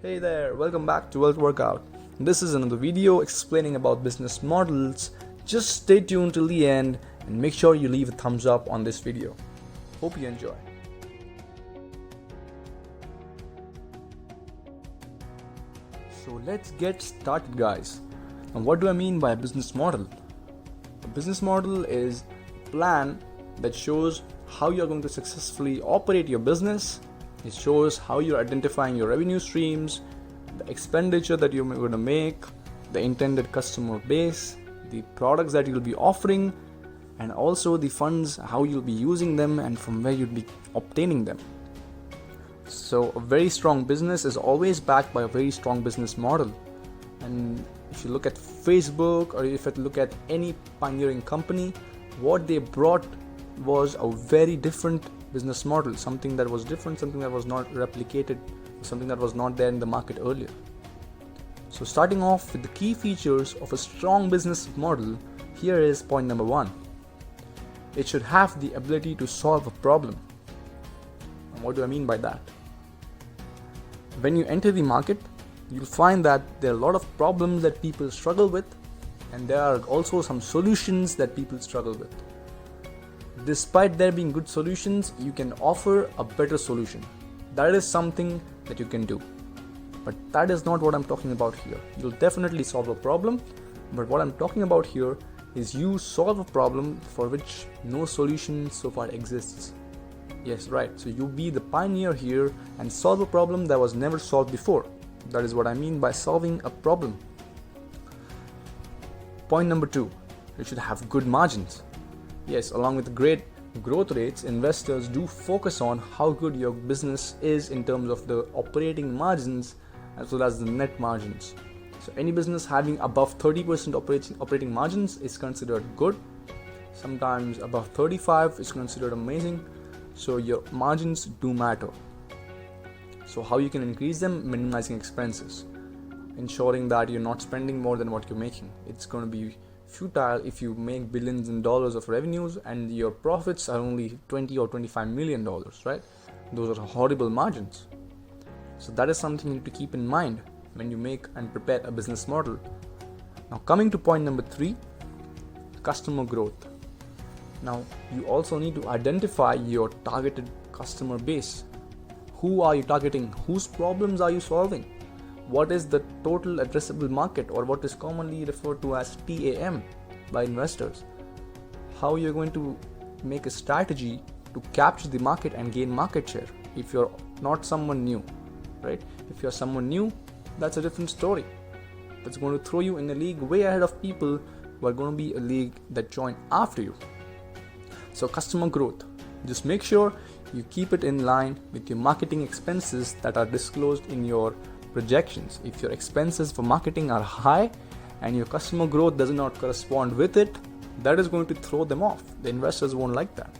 Hey there, welcome back to Wealth Workout. This is another video explaining about business models. Just stay tuned till the end and make sure you leave a thumbs up on this video. Hope you enjoy. So let's get started, guys. Now, what do I mean by a business model? A business model is a plan that shows how you're going to successfully operate your business. It shows how you're identifying your revenue streams, the expenditure that you're going to make, the intended customer base, the products that you'll be offering, and also the funds, how you'll be using them and from where you'll be obtaining them. So a very strong business is always backed by a very strong business model. And if you look at Facebook or if you look at any pioneering company, what they brought was a very different business model, something that was different, something that was not replicated, something that was not there in the market earlier. So starting off with the key features of a strong business model, here is point number 1. It should have the ability to solve a problem. And what do I mean by that? When you enter the market, you'll find that there are a lot of problems that people struggle with, and there are also some solutions that people struggle with. Despite there being good solutions, you can offer a better solution. That is something that you can do. But that is not what I'm talking about here. You'll definitely solve a problem, but what I'm talking about here is you solve a problem for which no solution so far exists. Yes, right. So you be the pioneer here and solve a problem that was never solved before. That is what I mean by solving a problem. Point number 2, you should have good margins. Yes, along with great growth rates, investors do focus on how good your business is in terms of the operating margins as well as the net margins. So any business having above 30% operating margins is considered good. Sometimes above 35 is considered amazing. So your margins do matter. So how you can increase them? Minimizing expenses, ensuring that you're not spending more than what you're making. It's going to be futile if you make billions in dollars of revenues and your profits are only 20 or 25 million dollars, right? Those are horrible margins. So that is something you need to keep in mind when you make and prepare a business model. Now coming to point number 3, customer growth. Now you also need to identify your targeted customer base. Who are you targeting? Whose problems are you solving? What is the total addressable market, or what is commonly referred to as TAM by investors? How you're going to make a strategy to capture the market and gain market share if you're not someone new, right? If you're someone new, that's a different story. That's going to throw you in a league way ahead of people who are going to be a league that join after you. So customer growth, just make sure you keep it in line with your marketing expenses that are disclosed in your projections. If your expenses for marketing are high and your customer growth does not correspond with it, that is going to throw them off. The investors won't like that.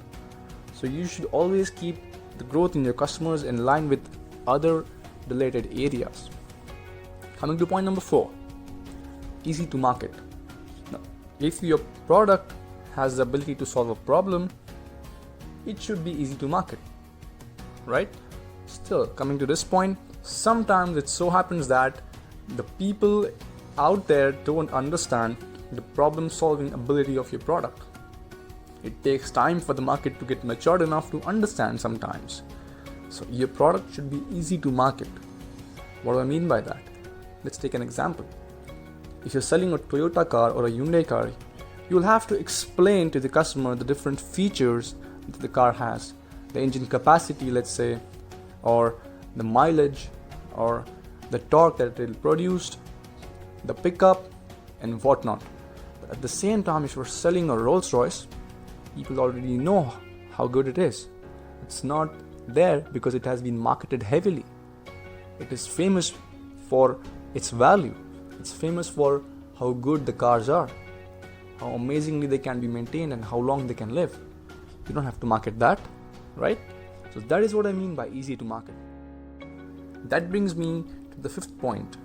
So you should always keep the growth in your customers in line with other related areas. Coming to point number 4, easy to market. Now, if your product has the ability to solve a problem, it should be easy to market, right? Still, coming to this point, sometimes it so happens that the people out there don't understand the problem solving ability of your product. It takes time for the market to get matured enough to understand sometimes. So your product should be easy to market. What do I mean by that? Let's take an example. If you're selling a Toyota car or a Hyundai car, you'll have to explain to the customer the different features that the car has, the engine capacity, let's say, or the mileage, or the torque that it will produce, the pickup, and whatnot. But at the same time, if you're selling a Rolls Royce, people already know how good it is. It's not there because it has been marketed heavily. It is famous for its value. It's famous for how good the cars are, how amazingly they can be maintained, and how long they can live. You don't have to market that, right? So that is what I mean by easy to market. That brings me to the 5th point.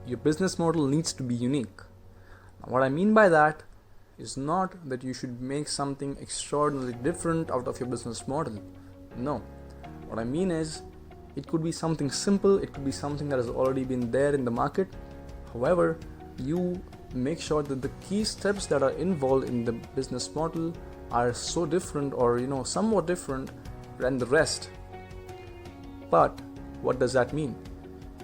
Your business model needs to be unique. Now, what I mean by that is not that you should make something extraordinarily different out of your business model. No. What I mean is It could be something simple, it could be something that has already been there in the market. However, you make sure that the key steps that are involved in the business model are so different, or somewhat different than the rest. But what does that mean?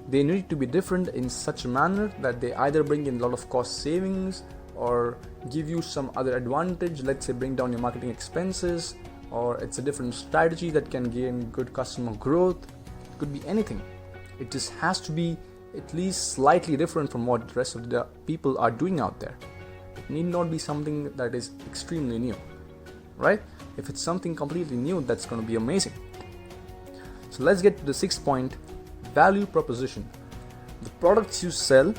They need to be different in such a manner that they either bring in a lot of cost savings or give you some other advantage, let's say bring down your marketing expenses, or it's a different strategy that can gain good customer growth. It could be anything. It just has to be at least slightly different from what the rest of the people are doing out there. It need not be something that is extremely new, right? If it's something completely new, that's going to be amazing. So let's get to the sixth point, value proposition. The products you sell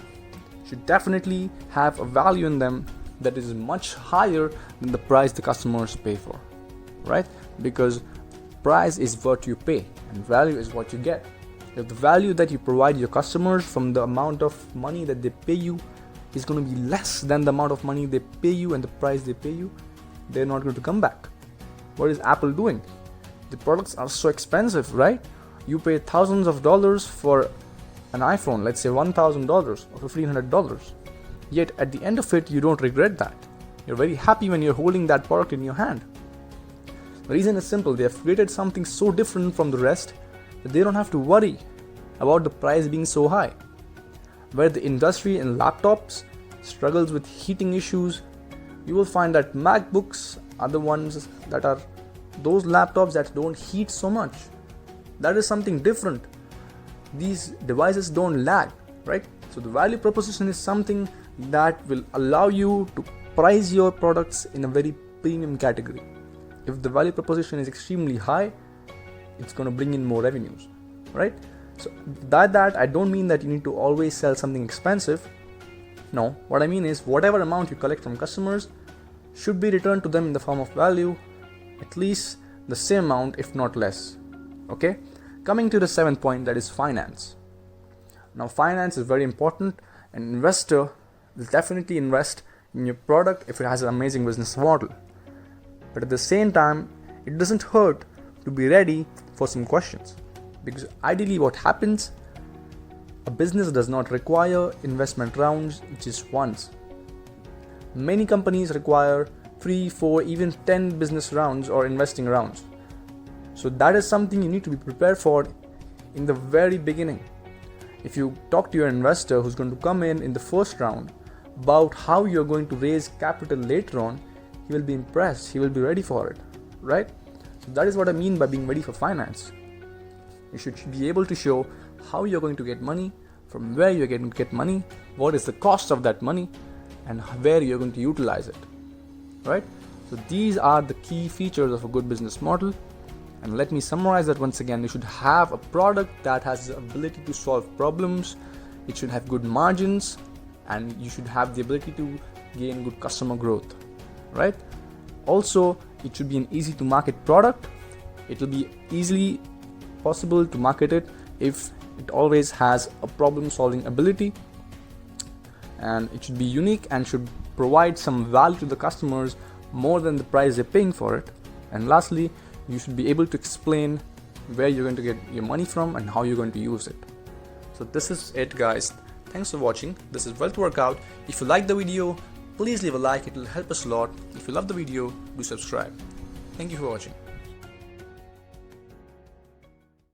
should definitely have a value in them that is much higher than the price the customers pay for, right? Because price is what you pay and value is what you get. If the value that you provide your customers from the amount of money that they pay you is going to be less than the amount of money they pay you and the price they pay you, they're not going to come back. What is Apple doing? The products are so expensive, right? You pay thousands of dollars for an iPhone, let's say $1,000 or $1,500. Yet at the end of it, you don't regret that. You're very happy when you're holding that product in your hand. The reason is simple. They have created something so different from the rest that they don't have to worry about the price being so high. Where the industry in laptops struggles with heating issues, you will find that MacBooks are the ones that are those laptops that don't heat so much. That is something different. These devices don't lag, right? So the value proposition is something that will allow you to price your products in a very premium category. If the value proposition is extremely high, it's going to bring in more revenues, right? So that I don't mean that you need to always sell something expensive. No, what I mean is whatever amount you collect from customers should be returned to them in the form of value, at least the same amount, if not less. Okay, coming to the seventh point, that is finance. Now, finance is very important. An investor will definitely invest in your product if it has an amazing business model. But at the same time, it doesn't hurt to be ready for some questions. Because ideally what happens, a business does not require investment rounds just once. Many companies require 3, 4, even 10 business rounds or investing rounds. So that is something you need to be prepared for in the very beginning. If you talk to your investor who's going to come in the first round about how you're going to raise capital later on, he will be impressed, he will be ready for it, right? So that is what I mean by being ready for finance. You should be able to show how you're going to get money, from where you're going to get money, what is the cost of that money, and where you're going to utilize it, right? So these are the key features of a good business model. And let me summarize that once again. You should have a product that has the ability to solve problems, it should have good margins, and you should have the ability to gain good customer growth, right? Also, it should be an easy to market product. It will be easily possible to market it if it always has a problem solving ability, and it should be unique and should provide some value to the customers more than the price they're paying for it. And lastly, you should be able to explain where you're going to get your money from and how you're going to use it. So this is it, guys. Thanks for watching. This is Wealth Workout. If you like the video, please leave a like. It will help us a lot. If you love the video, do subscribe. Thank you for watching.